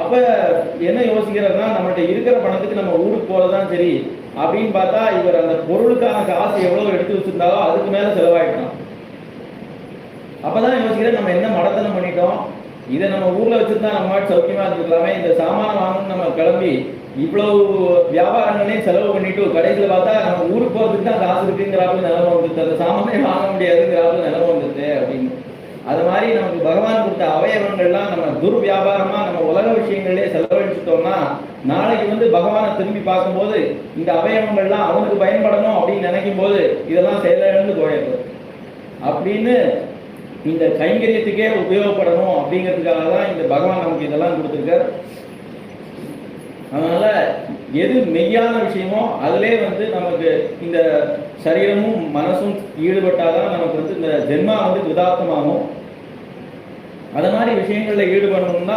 அப்ப என்ன யோசிக்கிறதுனா, நம்மகிட்ட இருக்கிற பணத்துக்கு நம்ம ஊருக்கு போறதுதான் சரி அப்படின்னு பார்த்தா, இவர் அந்த பொருளுக்கான காசு எவ்வளவு எடுத்து வச்சிருந்தாலோ அதுக்கு மேல செலவாயிட்டோம். அப்பதான் யோசிக்கிறேன், நம்ம என்ன மடத்தனம் பண்ணிட்டோம். இதை நம்ம ஊர்ல வச்சிருந்தா நம்ம சௌக்கியமா இருந்துக்கலாமே. இந்த சாமான வாங்கணும் நம்ம கிளம்பி இவ்வளவு வியாபாரங்களையும் செலவு பண்ணிட்டு கடைசியில் பார்த்தா நம்ம ஊருக்கு போறதுக்கு தான் காசு இருக்குங்கிறாப்புல நிலைமை வந்துட்டு, அந்த சாமானே வாங்க முடியாதுங்கிறாப்புல நிலைமை வந்துட்டு அப்படின்னு. அது மாதிரி நமக்கு பகவான் கொடுத்த அவயவங்கள்லாம் நம்ம துர்வியாபாரமா நம்ம உலக விஷயங்களே செலவழிச்சிட்டோம்னா, நாளைக்கு பகவானை திரும்பி பார்க்கும்போது இந்த அவயவங்கள்லாம் அவனுக்கு பயன்படணும் அப்படின்னு நினைக்கும் போது இதெல்லாம் செயலிழந்து போயிடுது. அப்படின்னு இந்த கைங்கரியத்துக்கே உபயோகப்படணும் அப்படிங்கிறதுக்காக தான் இந்த பகவான் நமக்கு இதெல்லாம் கொடுத்துருக்கார். அதனால எது மெய்யான விஷயமோ அதிலே நமக்கு இந்த சரீரமும் மனசும் ஈடுபட்டாதான் நமக்கு இந்த ஜென்மா கிருதார்த்தமாகும். அது மாதிரி விஷயங்கள்ல ஈடுபடணும்னா